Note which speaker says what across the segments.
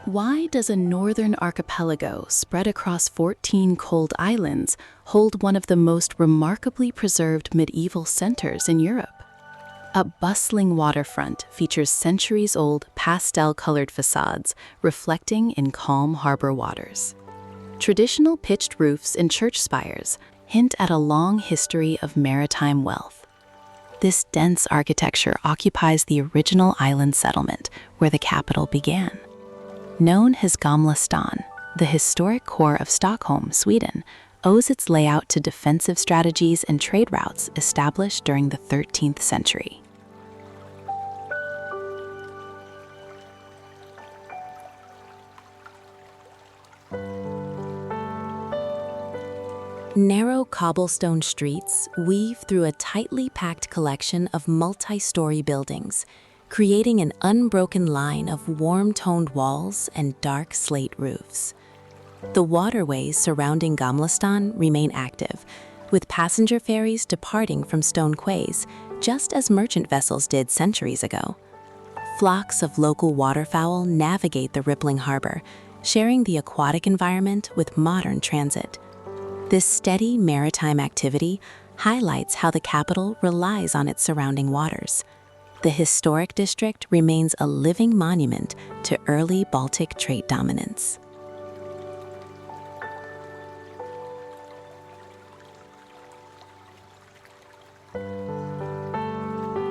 Speaker 1: Why does a northern archipelago spread across 14 cold islands hold one of the most remarkably preserved medieval centers in Europe? A bustling waterfront features centuries-old pastel-colored facades reflecting in calm harbor waters. Traditional pitched roofs and church spires hint at a long history of maritime wealth. This dense architecture occupies the original island settlement where the capital began. Known as Gamla stan, the historic core of Stockholm, Sweden, owes its layout to defensive strategies and trade routes established during the 13th century. Narrow cobblestone streets weave through a tightly packed collection of multi-story buildings, creating an unbroken line of warm-toned walls and dark slate roofs. The waterways surrounding Gamla stan remain active, with passenger ferries departing from stone quays, just as merchant vessels did centuries ago. Flocks of local waterfowl navigate the rippling harbor, sharing the aquatic environment with modern transit. This steady maritime activity highlights how the capital relies on its surrounding waters. The historic district remains a living monument to early Baltic trade dominance.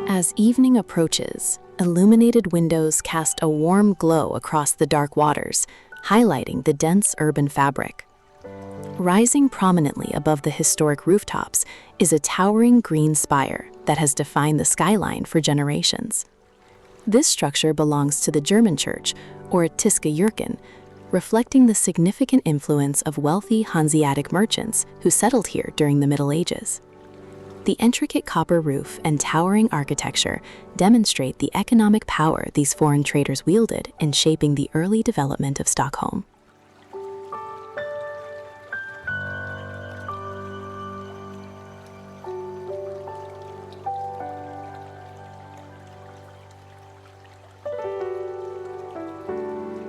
Speaker 1: As evening approaches, illuminated windows cast a warm glow across the dark waters, highlighting the dense urban fabric. Rising prominently above the historic rooftops is a towering green spire that has defined the skyline for generations. This structure belongs to the German church, or Tyska Jurken, reflecting the significant influence of wealthy Hanseatic merchants who settled here during the Middle Ages. The intricate copper roof and towering architecture demonstrate the economic power these foreign traders wielded in shaping the early development of Stockholm.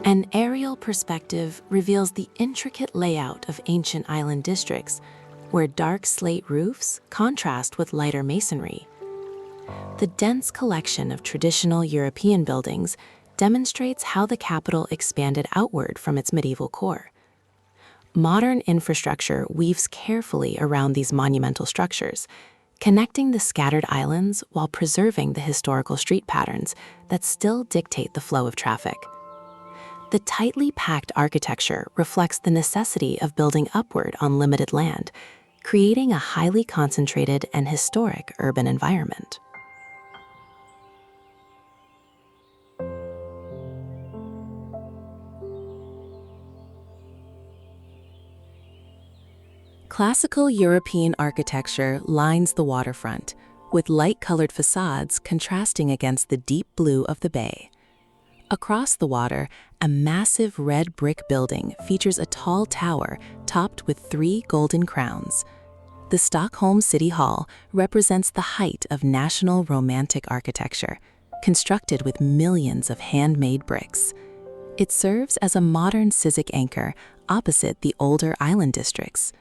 Speaker 1: An aerial perspective reveals the intricate layout of ancient island districts, where dark slate roofs contrast with lighter masonry. The dense collection of traditional European buildings demonstrates how the capital expanded outward from its medieval core. Modern infrastructure weaves carefully around these monumental structures, connecting the scattered islands while preserving the historical street patterns that still dictate the flow of traffic. The tightly packed architecture reflects the necessity of building upward on limited land, creating a highly concentrated and historic urban environment. Classical European architecture lines the waterfront, with light-colored facades contrasting against the deep blue of the bay. Across the water, a massive red brick building features a tall tower topped with 3 golden crowns. The Stockholm City Hall represents the height of national Romantic architecture, constructed with millions of handmade bricks. It serves as a modern civic anchor opposite the older island districts.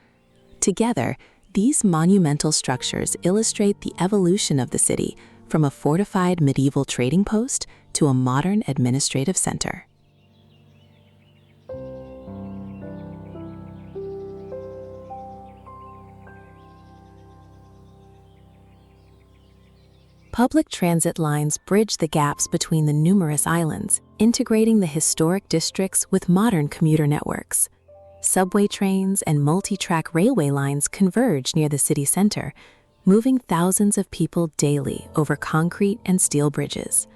Speaker 1: Together, these monumental structures illustrate the evolution of the city from a fortified medieval trading post to a modern administrative center. Public transit lines bridge the gaps between the numerous islands, integrating the historic districts with modern commuter networks. Subway trains and multi-track railway lines converge near the city center, moving thousands of people daily over concrete and steel bridges.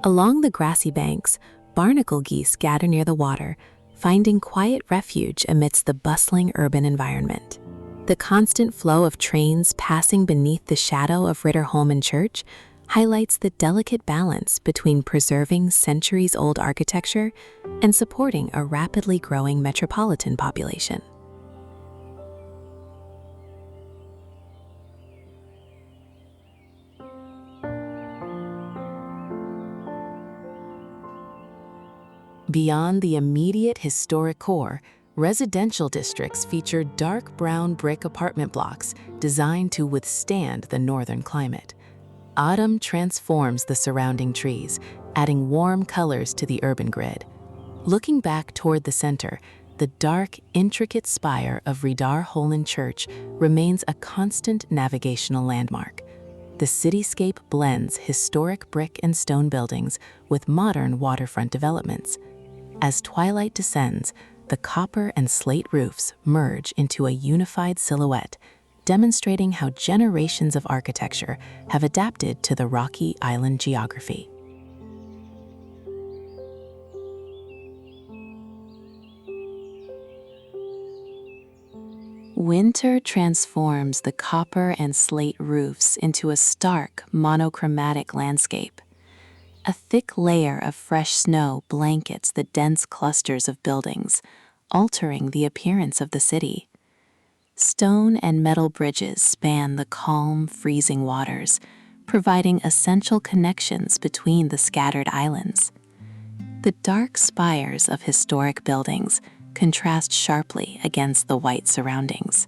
Speaker 1: Along the grassy banks, barnacle geese gather near the water, finding quiet refuge amidst the bustling urban environment. The constant flow of trains passing beneath the shadow of Riddarholm Church highlights the delicate balance between preserving centuries-old architecture and supporting a rapidly growing metropolitan population. Beyond the immediate historic core, residential districts feature dark brown brick apartment blocks designed to withstand the northern climate. Autumn transforms the surrounding trees, adding warm colors to the urban grid. Looking back toward the center, the dark, intricate spire of Riddarholm Church remains a constant navigational landmark. The cityscape blends historic brick and stone buildings with modern waterfront developments. As twilight descends, the copper and slate roofs merge into a unified silhouette, demonstrating how generations of architecture have adapted to the rocky island geography. Winter transforms the copper and slate roofs into a stark, monochromatic landscape. A thick layer of fresh snow blankets the dense clusters of buildings, altering the appearance of the city. Stone and metal bridges span the calm, freezing waters, providing essential connections between the scattered islands. The dark spires of historic buildings contrast sharply against the white surroundings.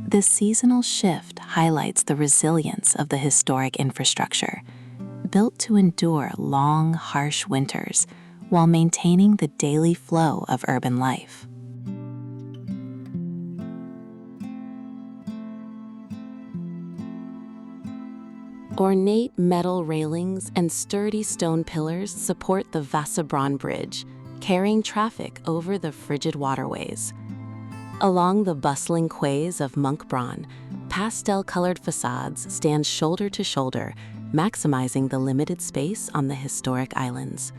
Speaker 1: This seasonal shift highlights the resilience of the historic infrastructure, built to endure long, harsh winters while maintaining the daily flow of urban life. Ornate metal railings and sturdy stone pillars support the Vassabron Bridge, carrying traffic over the frigid waterways. Along the bustling quays of Munkbron, pastel-colored facades stand shoulder to shoulder, maximizing the limited space on the historic islands.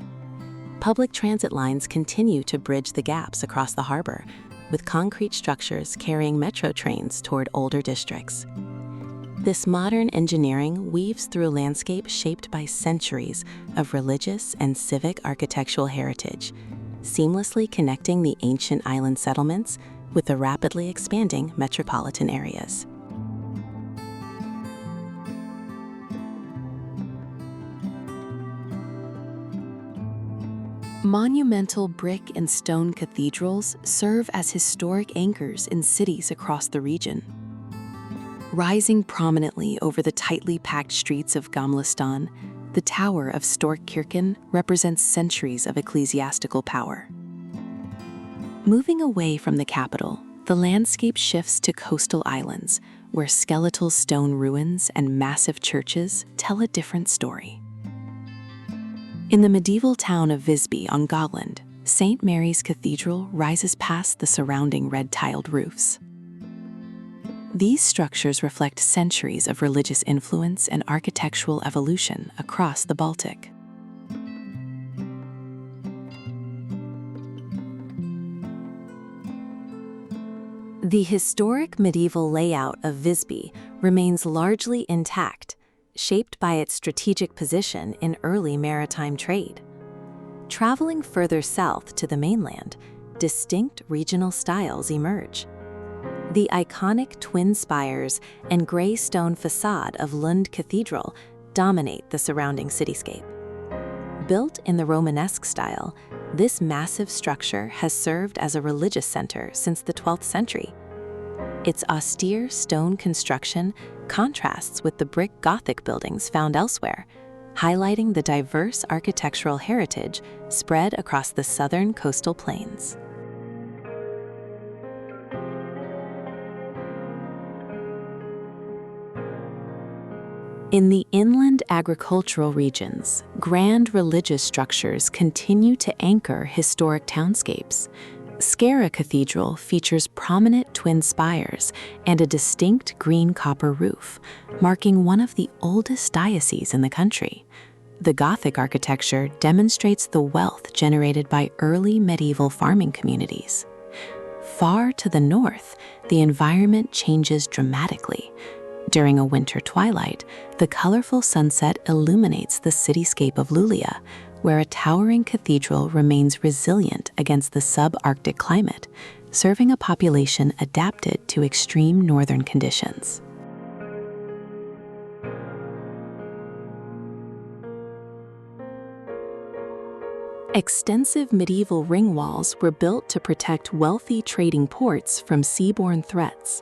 Speaker 1: Public transit lines continue to bridge the gaps across the harbor, with concrete structures carrying metro trains toward older districts. This modern engineering weaves through a landscape shaped by centuries of religious and civic architectural heritage, seamlessly connecting the ancient island settlements with the rapidly expanding metropolitan areas. Monumental brick and stone cathedrals serve as historic anchors in cities across the region. Rising prominently over the tightly packed streets of Gamla, the Tower of Storkirken represents centuries of ecclesiastical power. Moving away from the capital, the landscape shifts to coastal islands, where skeletal stone ruins and massive churches tell a different story. In the medieval town of Visby on Gotland, St. Mary's Cathedral rises past the surrounding red-tiled roofs. These structures reflect centuries of religious influence and architectural evolution across the Baltic. The historic medieval layout of Visby remains largely intact, shaped by its strategic position in early maritime trade. Traveling further south to the mainland, distinct regional styles emerge. The iconic twin spires and gray stone facade of Lund Cathedral dominate the surrounding cityscape. Built in the Romanesque style, this massive structure has served as a religious center since the 12th century. Its austere stone construction contrasts with the brick Gothic buildings found elsewhere, highlighting the diverse architectural heritage spread across the southern coastal plains. In the inland agricultural regions, grand religious structures continue to anchor historic townscapes. Skara Cathedral features prominent twin spires and a distinct green copper roof, marking one of the oldest dioceses in the country. The Gothic architecture demonstrates the wealth generated by early medieval farming communities. Far to the north, the environment changes dramatically. During a winter twilight, the colorful sunset illuminates the cityscape of Luleå, where a towering cathedral remains resilient against the subarctic climate, serving a population adapted to extreme northern conditions. Extensive medieval ring walls were built to protect wealthy trading ports from seaborne threats.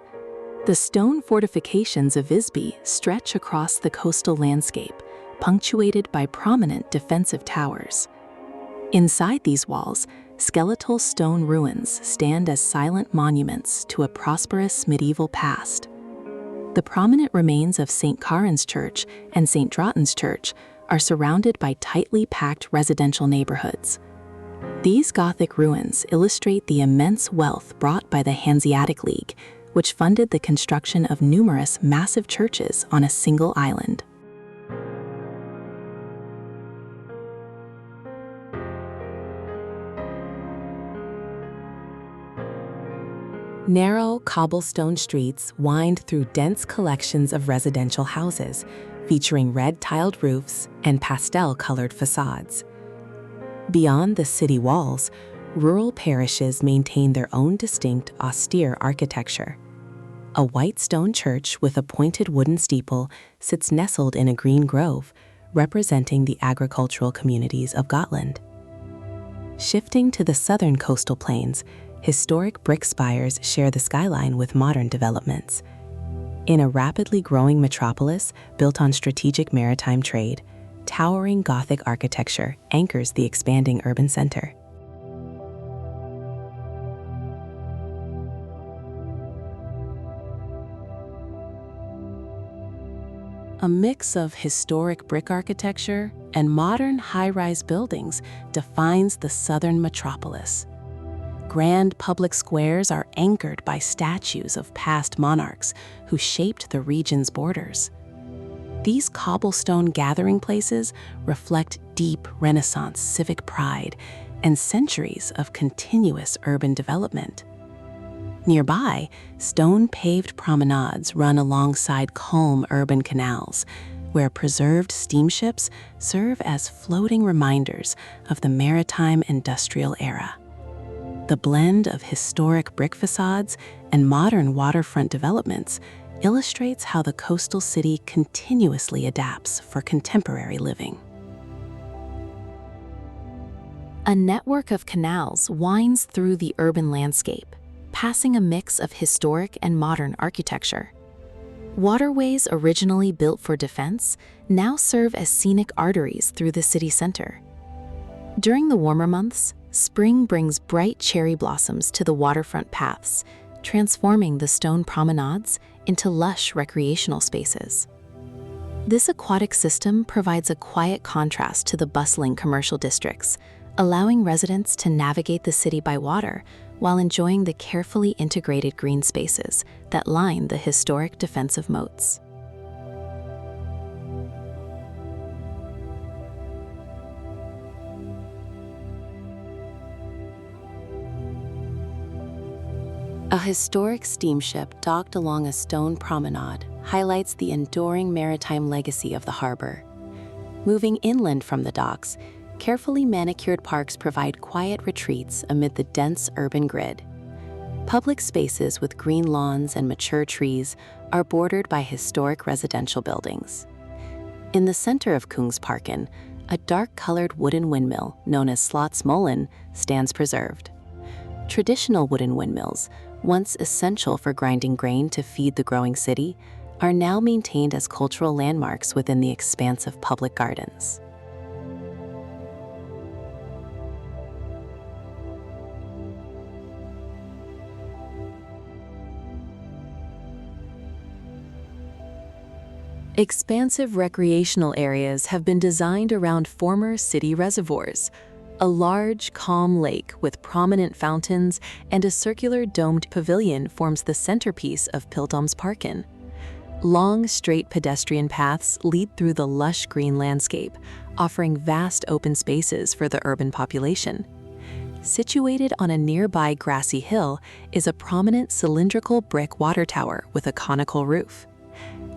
Speaker 1: The stone fortifications of Visby stretch across the coastal landscape, punctuated by prominent defensive towers. Inside these walls, skeletal stone ruins stand as silent monuments to a prosperous medieval past. The prominent remains of St. Karin's Church and St. Drotten's Church are surrounded by tightly packed residential neighborhoods. These Gothic ruins illustrate the immense wealth brought by the Hanseatic League, which funded the construction of numerous massive churches on a single island. Narrow cobblestone streets wind through dense collections of residential houses, featuring red-tiled roofs and pastel-colored facades. Beyond the city walls, rural parishes maintain their own distinct, austere architecture. A white stone church with a pointed wooden steeple sits nestled in a green grove, representing the agricultural communities of Gotland. Shifting to the southern coastal plains, historic brick spires share the skyline with modern developments. In a rapidly growing metropolis built on strategic maritime trade, towering Gothic architecture anchors the expanding urban center. A mix of historic brick architecture and modern high-rise buildings defines the southern metropolis. Grand public squares are anchored by statues of past monarchs who shaped the region's borders. These cobblestone gathering places reflect deep Renaissance civic pride and centuries of continuous urban development. Nearby, stone-paved promenades run alongside calm urban canals, where preserved steamships serve as floating reminders of the maritime industrial era. The blend of historic brick facades and modern waterfront developments illustrates how the coastal city continuously adapts for contemporary living. A network of canals winds through the urban landscape, passing a mix of historic and modern architecture. Waterways originally built for defense now serve as scenic arteries through the city center. During the warmer months, spring brings bright cherry blossoms to the waterfront paths, transforming the stone promenades into lush recreational spaces. This aquatic system provides a quiet contrast to the bustling commercial districts, allowing residents to navigate the city by water while enjoying the carefully integrated green spaces that line the historic defensive moats. A historic steamship docked along a stone promenade highlights the enduring maritime legacy of the harbor. Moving inland from the docks, carefully manicured parks provide quiet retreats amid the dense urban grid. Public spaces with green lawns and mature trees are bordered by historic residential buildings. In the center of Kungsparken, a dark-colored wooden windmill known as Slottsmøllen stands preserved. Traditional wooden windmills, once essential for grinding grain to feed the growing city, are now maintained as cultural landmarks within the expansive public gardens. Expansive recreational areas have been designed around former city reservoirs. A large, calm lake with prominent fountains and a circular domed pavilion forms the centerpiece of Pildammsparken. Long, straight pedestrian paths lead through the lush green landscape, offering vast open spaces for the urban population. Situated on a nearby grassy hill is a prominent cylindrical brick water tower with a conical roof.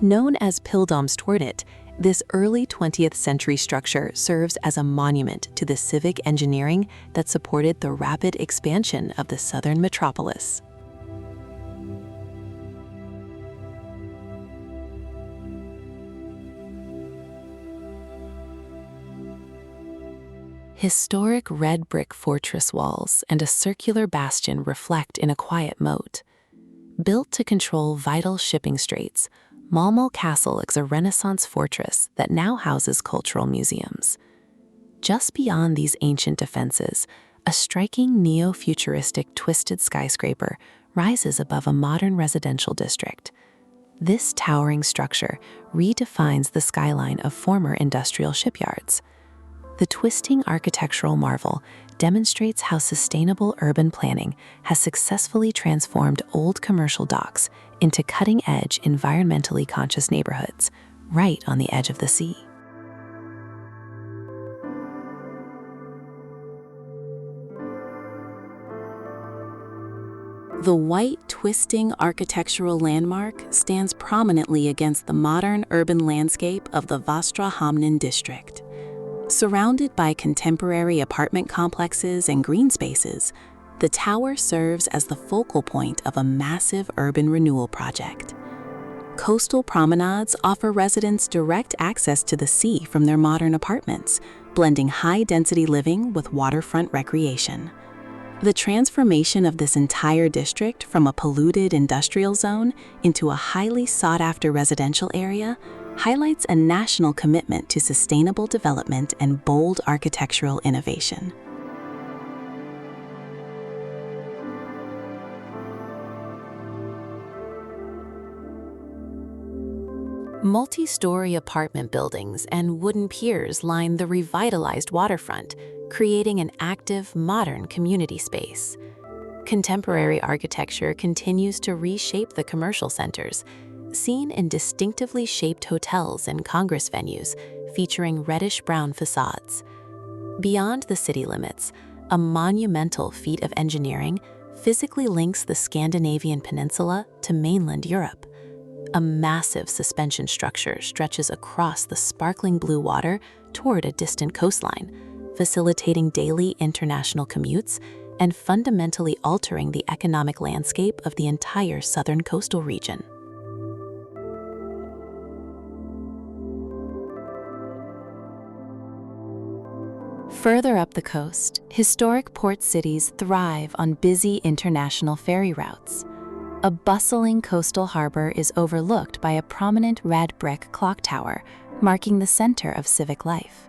Speaker 1: Known as Pildammstårnet, this early 20th century structure serves as a monument to the civic engineering that supported the rapid expansion of the southern metropolis. Historic red brick fortress walls and a circular bastion reflect in a quiet moat. Built to control vital shipping straits, Malmö Castle is a Renaissance fortress that now houses cultural museums. Just beyond these ancient defenses, a striking neo-futuristic twisted skyscraper rises above a modern residential district. This towering structure redefines the skyline of former industrial shipyards. The twisting architectural marvel demonstrates how sustainable urban planning has successfully transformed old commercial docks into cutting-edge, environmentally conscious neighborhoods, right on the edge of the sea. The white, twisting architectural landmark stands prominently against the modern urban landscape of the Västra Hamnen district. Surrounded by contemporary apartment complexes and green spaces, the tower serves as the focal point of a massive urban renewal project. Coastal promenades offer residents direct access to the sea from their modern apartments, blending high-density living with waterfront recreation. The transformation of this entire district from a polluted industrial zone into a highly sought-after residential area highlights a national commitment to sustainable development and bold architectural innovation. Multi-story apartment buildings and wooden piers line the revitalized waterfront, creating an active, modern community space. Contemporary architecture continues to reshape the commercial centers, seen in distinctively shaped hotels and congress venues featuring reddish-brown facades. Beyond the city limits, a monumental feat of engineering physically links the Scandinavian peninsula to mainland Europe. A massive suspension structure stretches across the sparkling blue water toward a distant coastline, facilitating daily international commutes and fundamentally altering the economic landscape of the entire southern coastal region. Further up the coast, historic port cities thrive on busy international ferry routes. A bustling coastal harbor is overlooked by a prominent red brick clock tower, marking the center of civic life.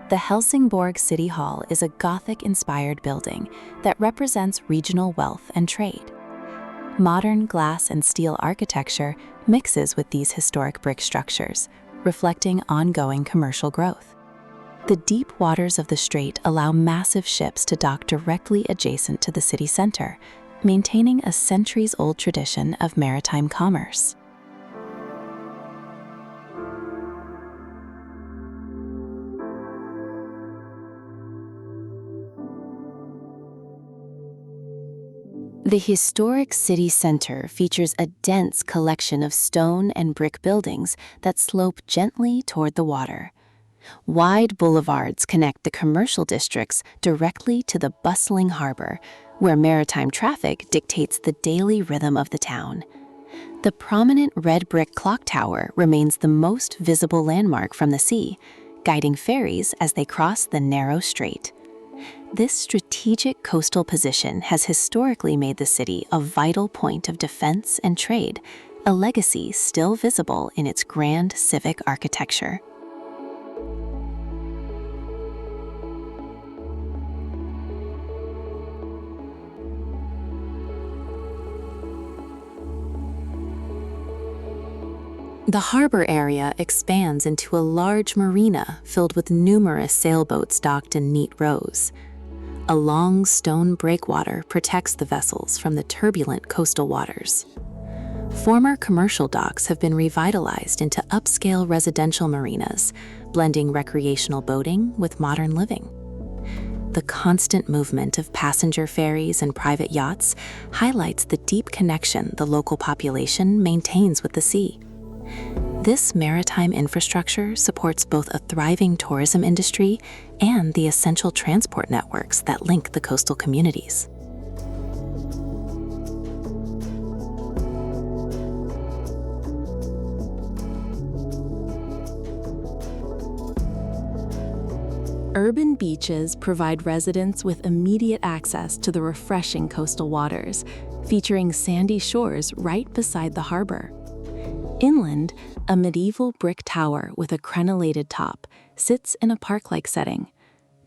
Speaker 1: The Helsingborg City Hall is a Gothic-inspired building that represents regional wealth and trade. Modern glass and steel architecture mixes with these historic brick structures, reflecting ongoing commercial growth. The deep waters of the strait allow massive ships to dock directly adjacent to the city center, maintaining a centuries-old tradition of maritime commerce. The historic city center features a dense collection of stone and brick buildings that slope gently toward the water. Wide boulevards connect the commercial districts directly to the bustling harbor, where maritime traffic dictates the daily rhythm of the town. The prominent red brick clock tower remains the most visible landmark from the sea, guiding ferries as they cross the narrow strait. This strategic coastal position has historically made the city a vital point of defense and trade, a legacy still visible in its grand civic architecture. The harbor area expands into a large marina filled with numerous sailboats docked in neat rows. A long stone breakwater protects the vessels from the turbulent coastal waters. Former commercial docks have been revitalized into upscale residential marinas, blending recreational boating with modern living. The constant movement of passenger ferries and private yachts highlights the deep connection the local population maintains with the sea. This maritime infrastructure supports both a thriving tourism industry and the essential transport networks that link the coastal communities. Urban beaches provide residents with immediate access to the refreshing coastal waters, featuring sandy shores right beside the harbor. Inland, a medieval brick tower with a crenellated top sits in a park-like setting.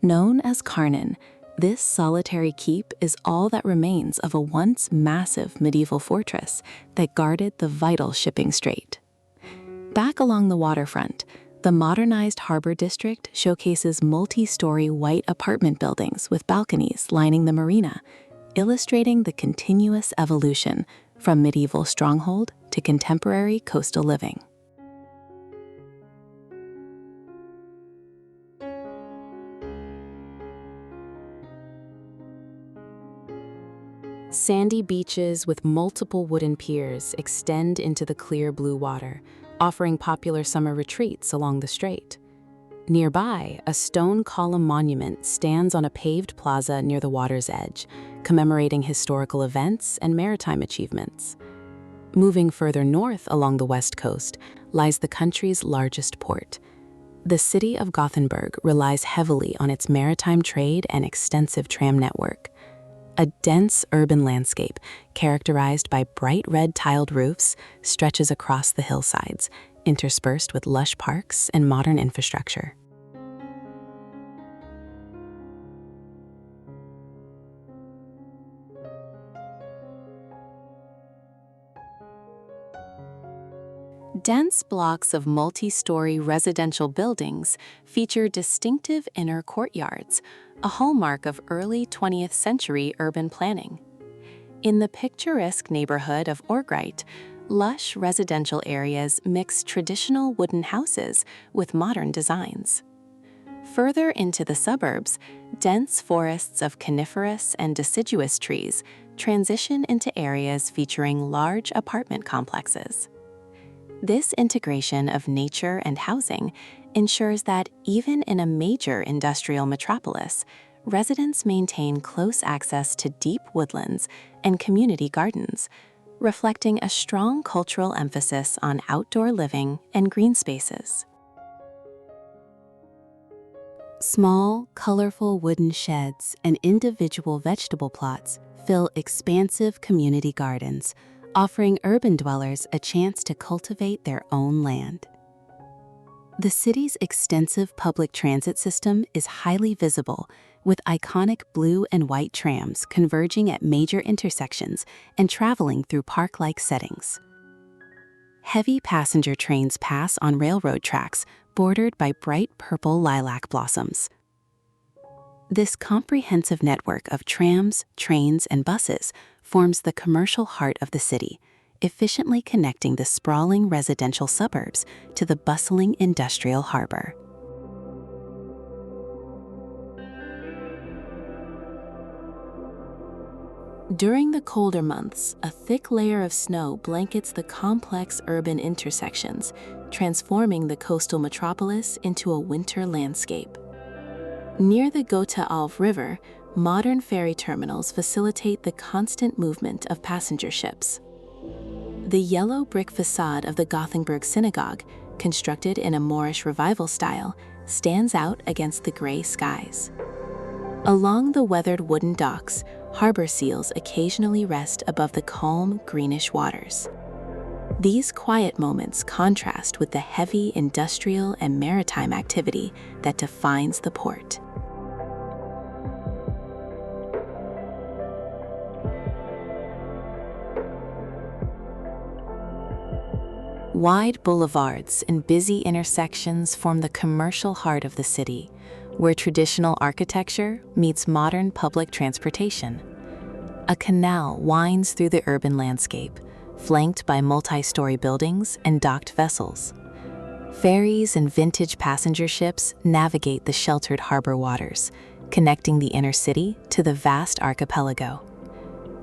Speaker 1: Known as Karnen, this solitary keep is all that remains of a once massive medieval fortress that guarded the vital shipping strait. Back along the waterfront, the modernized harbor district showcases multi-story white apartment buildings with balconies lining the marina, illustrating the continuous evolution from medieval stronghold to contemporary coastal living. Sandy beaches with multiple wooden piers extend into the clear blue water, offering popular summer retreats along the strait. Nearby, a stone column monument stands on a paved plaza near the water's edge, commemorating historical events and maritime achievements. Moving further north along the west coast lies the country's largest port. The city of Gothenburg relies heavily on its maritime trade and extensive tram network. A dense urban landscape, characterized by bright red tiled roofs, stretches across the hillsides, interspersed with lush parks and modern infrastructure. Dense blocks of multi-story residential buildings feature distinctive inner courtyards, a hallmark of early 20th century urban planning. In the picturesque neighborhood of Örgryte, lush residential areas mix traditional wooden houses with modern designs. Further into the suburbs, dense forests of coniferous and deciduous trees transition into areas featuring large apartment complexes. This integration of nature and housing ensures that even in a major industrial metropolis, residents maintain close access to deep woodlands and community gardens, reflecting a strong cultural emphasis on outdoor living and green spaces. Small, colorful wooden sheds and individual vegetable plots fill expansive community gardens, offering urban dwellers a chance to cultivate their own land. The city's extensive public transit system is highly visible, with iconic blue and white trams converging at major intersections and traveling through park-like settings. Heavy passenger trains pass on railroad tracks bordered by bright purple lilac blossoms. This comprehensive network of trams, trains, and buses forms the commercial heart of the city, efficiently connecting the sprawling residential suburbs to the bustling industrial harbor. During the colder months, a thick layer of snow blankets the complex urban intersections, transforming the coastal metropolis into a winter landscape. Near the Göta älv River, modern ferry terminals facilitate the constant movement of passenger ships. The yellow brick facade of the Gothenburg Synagogue, constructed in a Moorish Revival style, stands out against the gray skies. Along the weathered wooden docks, harbor seals occasionally rest above the calm, greenish waters. These quiet moments contrast with the heavy industrial and maritime activity that defines the port. Wide boulevards and busy intersections form the commercial heart of the city, where traditional architecture meets modern public transportation. A canal winds through the urban landscape, flanked by multi-story buildings and docked vessels. Ferries and vintage passenger ships navigate the sheltered harbor waters, connecting the inner city to the vast archipelago.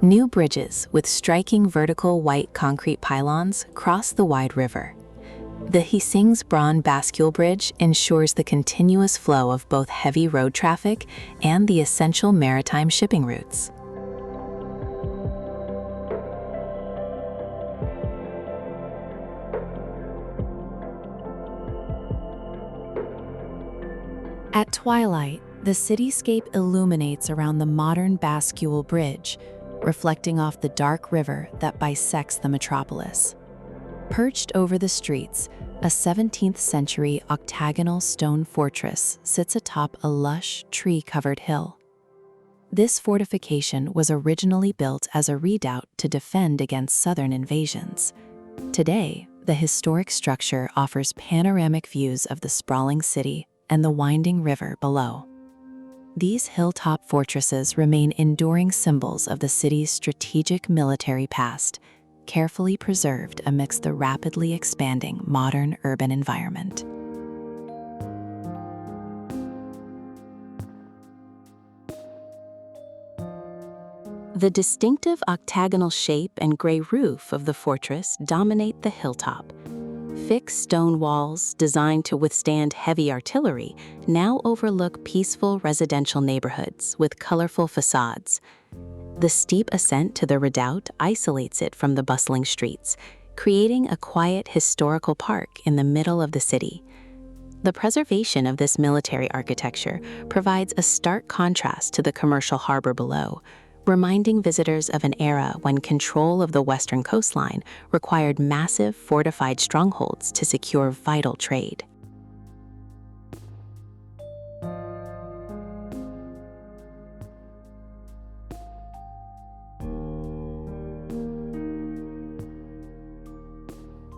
Speaker 1: New bridges with striking vertical white concrete pylons cross the wide river. The Hisingsbron Bascule Bridge ensures the continuous flow of both heavy road traffic and the essential maritime shipping routes. At twilight, the cityscape illuminates around the modern bascule bridge, reflecting off the dark river that bisects the metropolis. Perched over the streets, a 17th century octagonal stone fortress sits atop a lush, tree-covered hill. This fortification was originally built as a redoubt to defend against southern invasions. Today, the historic structure offers panoramic views of the sprawling city and the winding river below. These hilltop fortresses remain enduring symbols of the city's strategic military past, carefully preserved amidst the rapidly expanding modern urban environment. The distinctive octagonal shape and gray roof of the fortress dominate the hilltop. Fixed stone walls, designed to withstand heavy artillery, now overlook peaceful residential neighborhoods with colorful facades. The steep ascent to the redoubt isolates it from the bustling streets, creating a quiet historical park in the middle of the city. The preservation of this military architecture provides a stark contrast to the commercial harbor below, reminding visitors of an era when control of the western coastline required massive fortified strongholds to secure vital trade.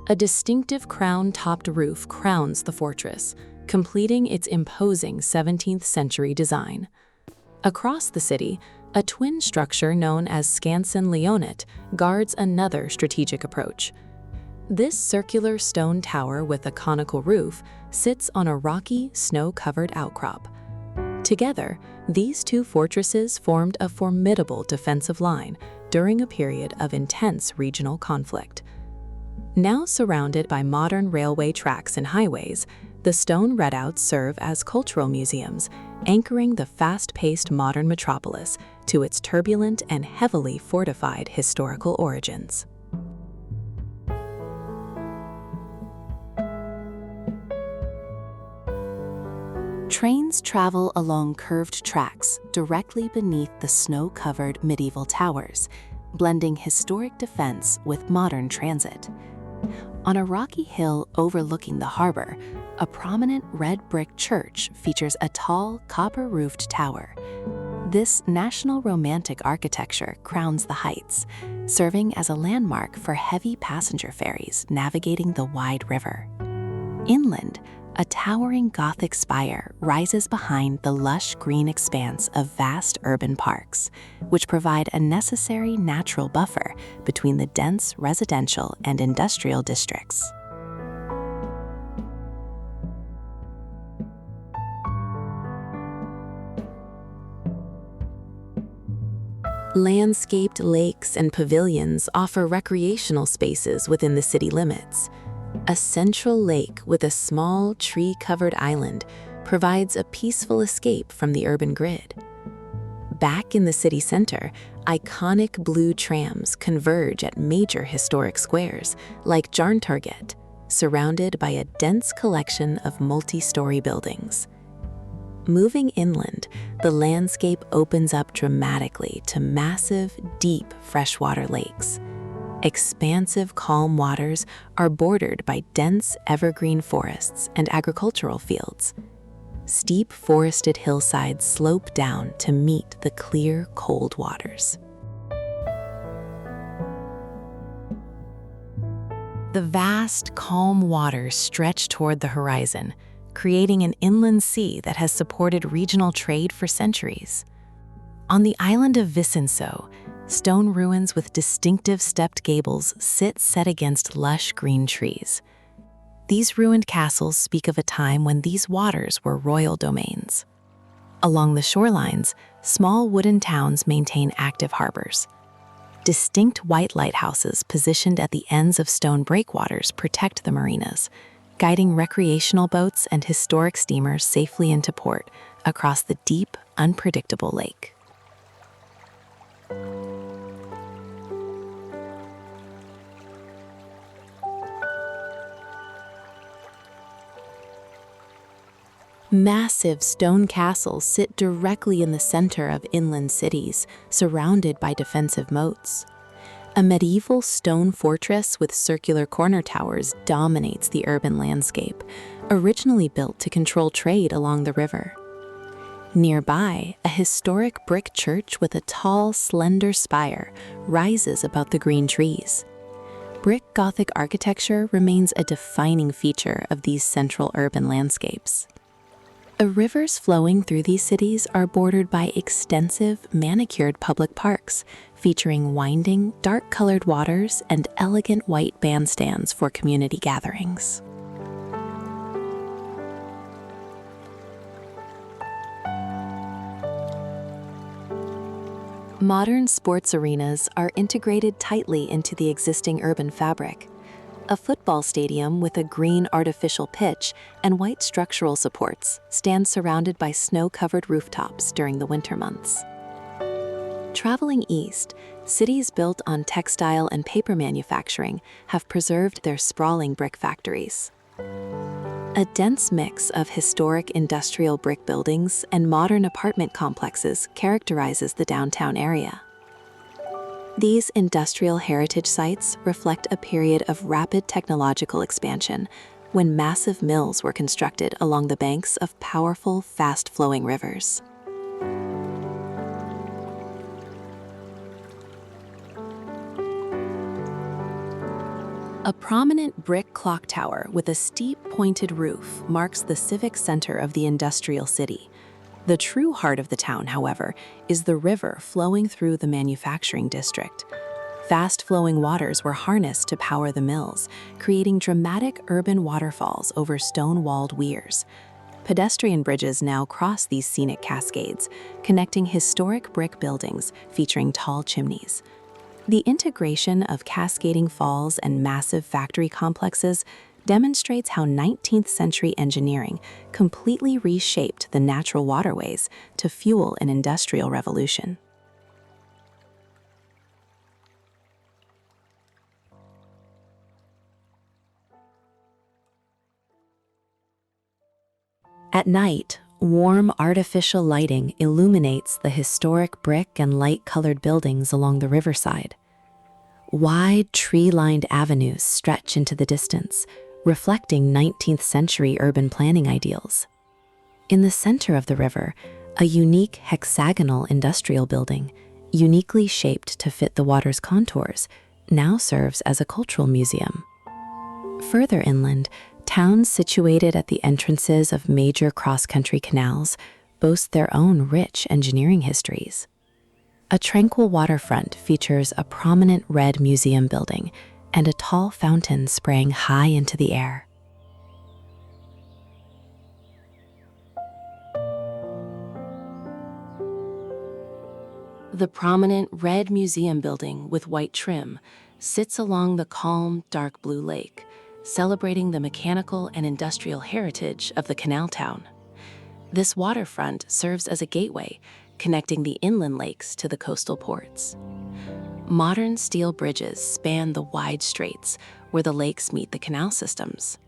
Speaker 1: A distinctive crown-topped roof crowns the fortress, completing its imposing 17th century design. Across the city, a twin structure known as Skansen Leonet guards another strategic approach. This circular stone tower with a conical roof sits on a rocky, snow-covered outcrop. Together, these two fortresses formed a formidable defensive line during a period of intense regional conflict. Now surrounded by modern railway tracks and highways, the stone redoubts serve as cultural museums, anchoring the fast-paced modern metropolis to its turbulent and heavily fortified historical origins. Trains travel along curved tracks directly beneath the snow-covered medieval towers, blending historic defense with modern transit. On a rocky hill overlooking the harbor, a prominent red brick church features a tall, copper-roofed tower. This national romantic architecture crowns the heights, serving as a landmark for heavy passenger ferries navigating the wide river. Inland, a towering Gothic spire rises behind the lush green expanse of vast urban parks, which provide a necessary natural buffer between the dense residential and industrial districts. Landscaped lakes and pavilions offer recreational spaces within the city limits. A central lake with a small tree-covered island provides a peaceful escape from the urban grid. Back in the city center, iconic blue trams converge at major historic squares like Jarntorget, surrounded by a dense collection of multi-story buildings. Moving inland, the landscape opens up dramatically to massive, deep freshwater lakes. Expansive, calm waters are bordered by dense evergreen forests and agricultural fields. Steep forested hillsides slope down to meet the clear, cold waters. The vast, calm waters stretch toward the horizon, creating an inland sea that has supported regional trade for centuries. On the island of Visenso, stone ruins with distinctive stepped gables sit set against lush green trees. These ruined castles speak of a time when these waters were royal domains. Along the shorelines, small wooden towns maintain active harbors. Distinct white lighthouses positioned at the ends of stone breakwaters protect the marinas, guiding recreational boats and historic steamers safely into port across the deep, unpredictable lake. Massive stone castles sit directly in the center of inland cities, surrounded by defensive moats. A medieval stone fortress with circular corner towers dominates the urban landscape, originally built to control trade along the river. Nearby, a historic brick church with a tall, slender spire rises above the green trees. Brick Gothic architecture remains a defining feature of these central urban landscapes. The rivers flowing through these cities are bordered by extensive, manicured public parks, featuring winding, dark-colored waters and elegant white bandstands for community gatherings. Modern sports arenas are integrated tightly into the existing urban fabric. A football stadium with a green artificial pitch and white structural supports stands surrounded by snow-covered rooftops during the winter months. Traveling east, cities built on textile and paper manufacturing have preserved their sprawling brick factories. A dense mix of historic industrial brick buildings and modern apartment complexes characterizes the downtown area. These industrial heritage sites reflect a period of rapid technological expansion when massive mills were constructed along the banks of powerful, fast-flowing rivers. A prominent brick clock tower with a steep, pointed roof marks the civic center of the industrial city. The true heart of the town, however, is the river flowing through the manufacturing district. Fast-flowing waters were harnessed to power the mills, creating dramatic urban waterfalls over stone-walled weirs. Pedestrian bridges now cross these scenic cascades, connecting historic brick buildings featuring tall chimneys. The integration of cascading falls and massive factory complexes demonstrates how 19th century engineering completely reshaped the natural waterways to fuel an industrial revolution. At night, warm artificial lighting illuminates the historic brick and light-colored buildings along the riverside. Wide, tree-lined avenues stretch into the distance, reflecting 19th century urban planning ideals. In the center of the river, a unique hexagonal industrial building, uniquely shaped to fit the water's contours, now serves as a cultural museum. Further inland, towns situated at the entrances of major cross-country canals boast their own rich engineering histories. A tranquil waterfront features a prominent red museum building and a tall fountain spraying high into the air. The prominent red museum building with white trim sits along the calm, dark blue lake, celebrating the mechanical and industrial heritage of the canal town. This waterfront serves as a gateway, connecting the inland lakes to the coastal ports. Modern steel bridges span the wide straits where the lakes meet the canal systems.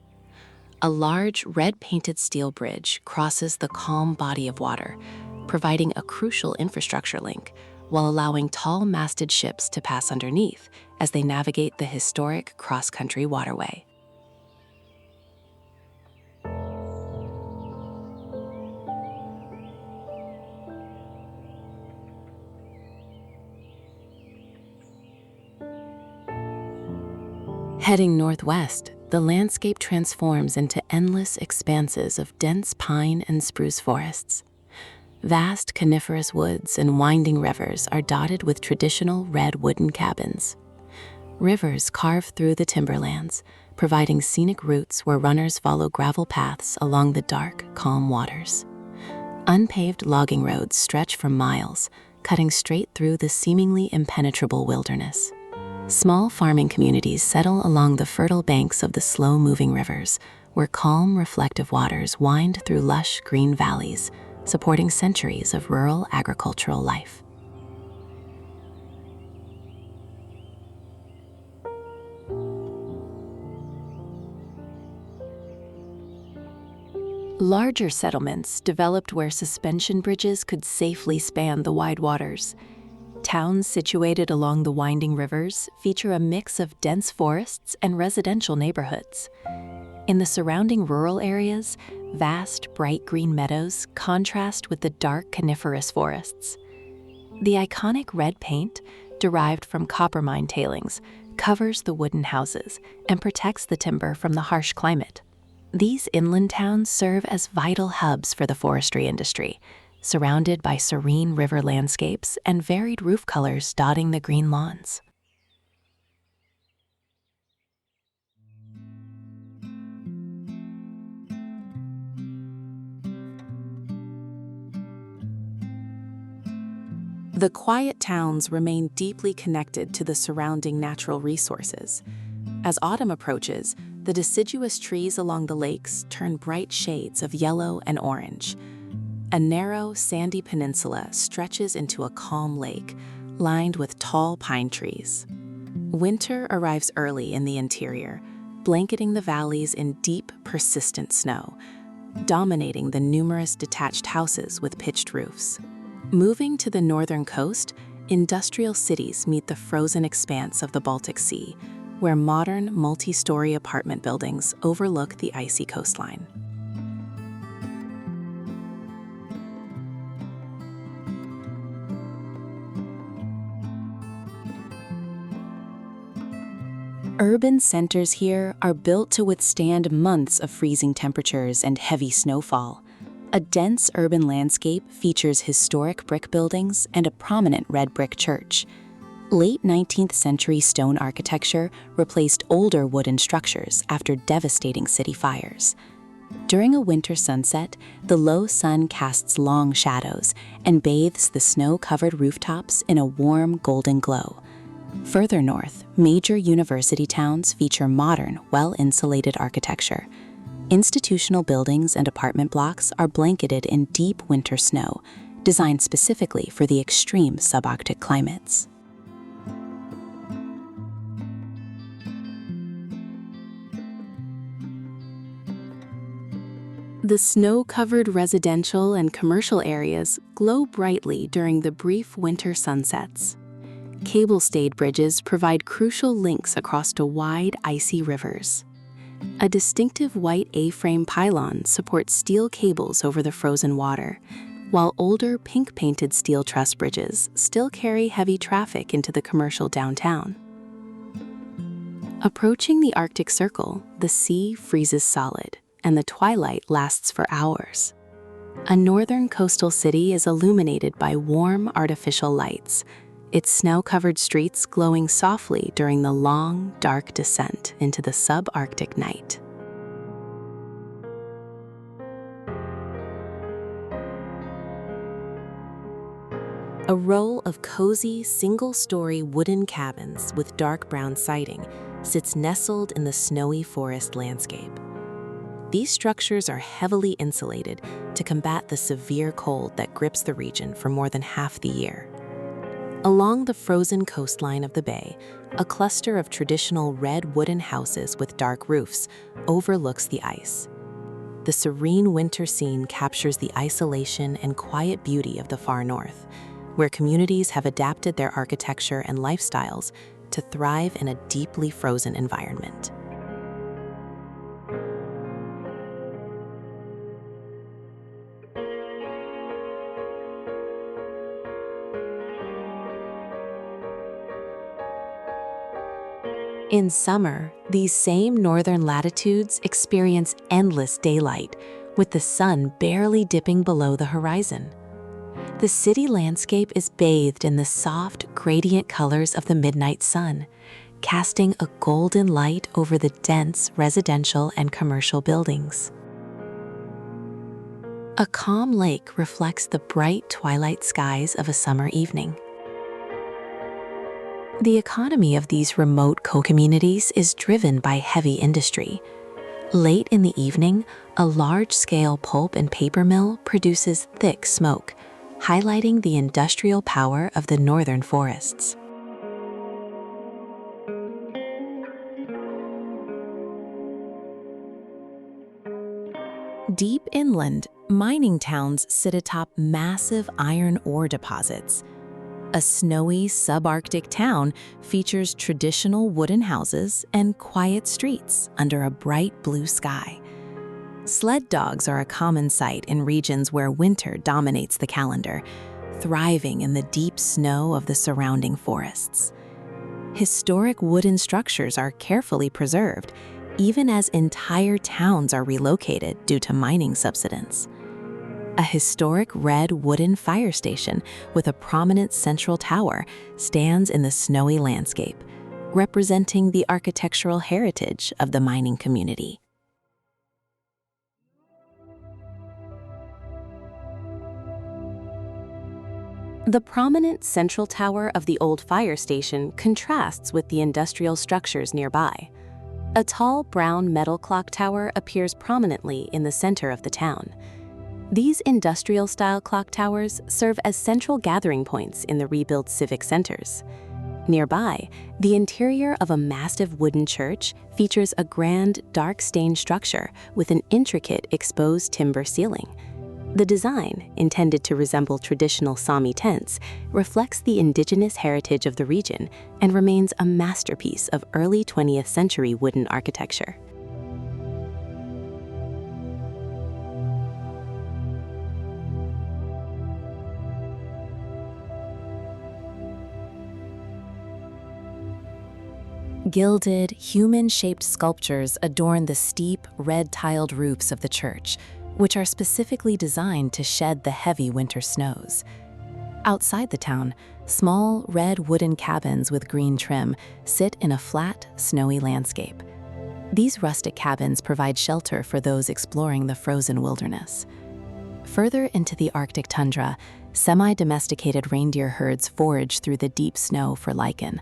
Speaker 1: A large red-painted steel bridge crosses the calm body of water, providing a crucial infrastructure link while allowing tall masted ships to pass underneath as they navigate the historic cross-country waterway. Heading northwest, the landscape transforms into endless expanses of dense pine and spruce forests. Vast coniferous woods and winding rivers are dotted with traditional red wooden cabins. Rivers carve through the timberlands, providing scenic routes where runners follow gravel paths along the dark, calm waters. Unpaved logging roads stretch for miles, cutting straight through the seemingly impenetrable wilderness. Small farming communities settle along the fertile banks of the slow-moving rivers, where calm, reflective waters wind through lush green valleys, supporting centuries of rural agricultural life. Larger settlements developed where suspension bridges could safely span the wide waters. Towns situated along the winding rivers feature a mix of dense forests and residential neighborhoods. In the surrounding rural areas, vast, bright green meadows contrast with the dark coniferous forests. The iconic red paint, derived from copper mine tailings, covers the wooden houses and protects the timber from the harsh climate. These inland towns serve as vital hubs for the forestry industry, surrounded by serene river landscapes and varied roof colors dotting the green lawns. The quiet towns remain deeply connected to the surrounding natural resources. As autumn approaches, the deciduous trees along the lakes turn bright shades of yellow and orange. A narrow, sandy peninsula stretches into a calm lake, lined with tall pine trees. Winter arrives early in the interior, blanketing the valleys in deep, persistent snow, dominating the numerous detached houses with pitched roofs. Moving to the northern coast, industrial cities meet the frozen expanse of the Baltic Sea, where modern, multi-story apartment buildings overlook the icy coastline. Urban centers here are built to withstand months of freezing temperatures and heavy snowfall. A dense urban landscape features historic brick buildings and a prominent red brick church. Late 19th century stone architecture replaced older wooden structures after devastating city fires. During a winter sunset, the low sun casts long shadows and bathes the snow-covered rooftops in a warm golden glow. Further north, major university towns feature modern, well-insulated architecture. Institutional buildings and apartment blocks are blanketed in deep winter snow, designed specifically for the extreme subarctic climates. The snow-covered residential and commercial areas glow brightly during the brief winter sunsets. Cable-stayed bridges provide crucial links across to wide, icy rivers. A distinctive white A-frame pylon supports steel cables over the frozen water, while older pink-painted steel truss bridges still carry heavy traffic into the commercial downtown. Approaching the Arctic Circle, the sea freezes solid, and the twilight lasts for hours. A northern coastal city is illuminated by warm artificial lights, its snow-covered streets glowing softly during the long, dark descent into the subarctic night. A row of cozy, single-story wooden cabins with dark brown siding sits nestled in the snowy forest landscape. These structures are heavily insulated to combat the severe cold that grips the region for more than half the year. Along the frozen coastline of the bay, a cluster of traditional red wooden houses with dark roofs overlooks the ice. The serene winter scene captures the isolation and quiet beauty of the far north, where communities have adapted their architecture and lifestyles to thrive in a deeply frozen environment. In summer, these same northern latitudes experience endless daylight, with the sun barely dipping below the horizon. The city landscape is bathed in the soft, gradient colors of the midnight sun, casting a golden light over the dense residential and commercial buildings. A calm lake reflects the bright twilight skies of a summer evening. The economy of these remote co-communities is driven by heavy industry. Late in the evening, a large-scale pulp and paper mill produces thick smoke, highlighting the industrial power of the northern forests. Deep inland, mining towns sit atop massive iron ore deposits. A snowy subarctic town features traditional wooden houses and quiet streets under a bright blue sky. Sled dogs are a common sight in regions where winter dominates the calendar, thriving in the deep snow of the surrounding forests. Historic wooden structures are carefully preserved, even as entire towns are relocated due to mining subsidence. A historic red wooden fire station with a prominent central tower stands in the snowy landscape, representing the architectural heritage of the mining community. The prominent central tower of the old fire station contrasts with the industrial structures nearby. A tall brown metal clock tower appears prominently in the center of the town. These industrial-style clock towers serve as central gathering points in the rebuilt civic centers. Nearby, the interior of a massive wooden church features a grand, dark-stained structure with an intricate exposed timber ceiling. The design, intended to resemble traditional Sami tents, reflects the indigenous heritage of the region and remains a masterpiece of early 20th century wooden architecture. Gilded, human-shaped sculptures adorn the steep, red-tiled roofs of the church, which are specifically designed to shed the heavy winter snows. Outside the town, small, red wooden cabins with green trim sit in a flat, snowy landscape. These rustic cabins provide shelter for those exploring the frozen wilderness. Further into the Arctic tundra, semi-domesticated reindeer herds forage through the deep snow for lichen.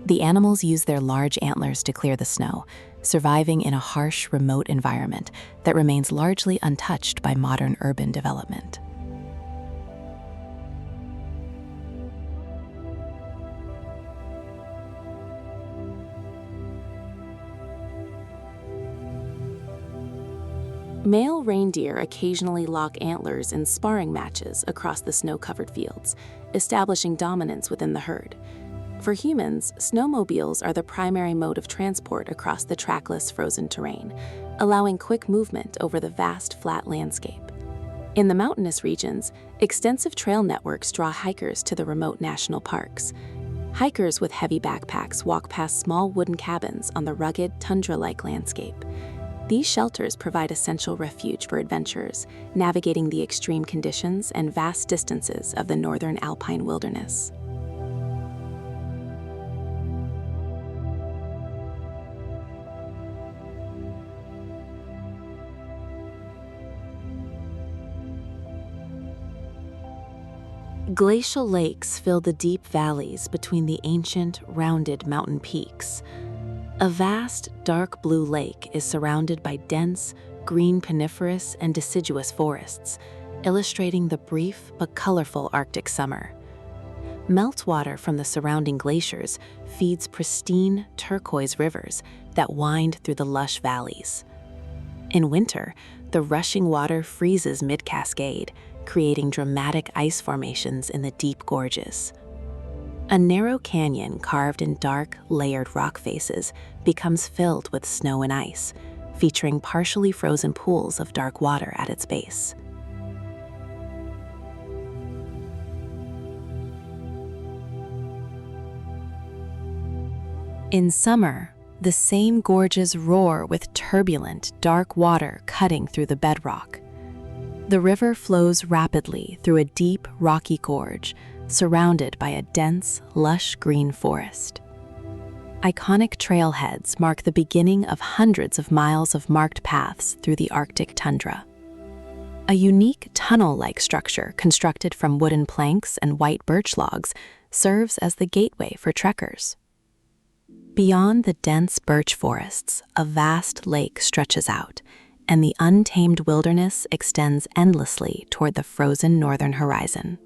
Speaker 1: The animals use their large antlers to clear the snow, surviving in a harsh, remote environment that remains largely untouched by modern urban development. Male reindeer occasionally lock antlers in sparring matches across the snow-covered fields, establishing dominance within the herd. For humans, snowmobiles are the primary mode of transport across the trackless frozen terrain, allowing quick movement over the vast flat landscape. In the mountainous regions, extensive trail networks draw hikers to the remote national parks. Hikers with heavy backpacks walk past small wooden cabins on the rugged, tundra-like landscape. These shelters provide essential refuge for adventurers, navigating the extreme conditions and vast distances of the northern alpine wilderness. Glacial lakes fill the deep valleys between the ancient, rounded mountain peaks. A vast, dark blue lake is surrounded by dense, green coniferous and deciduous forests, illustrating the brief but colorful Arctic summer. Meltwater from the surrounding glaciers feeds pristine, turquoise rivers that wind through the lush valleys. In winter, the rushing water freezes mid-cascade, creating dramatic ice formations in the deep gorges. A narrow canyon carved in dark, layered rock faces becomes filled with snow and ice, featuring partially frozen pools of dark water at its base. In summer, the same gorges roar with turbulent, dark water cutting through the bedrock. The river flows rapidly through a deep, rocky gorge, surrounded by a dense, lush green forest. Iconic trailheads mark the beginning of hundreds of miles of marked paths through the Arctic tundra. A unique tunnel-like structure constructed from wooden planks and white birch logs serves as the gateway for trekkers. Beyond the dense birch forests, a vast lake stretches out, and the untamed wilderness extends endlessly toward the frozen northern horizon.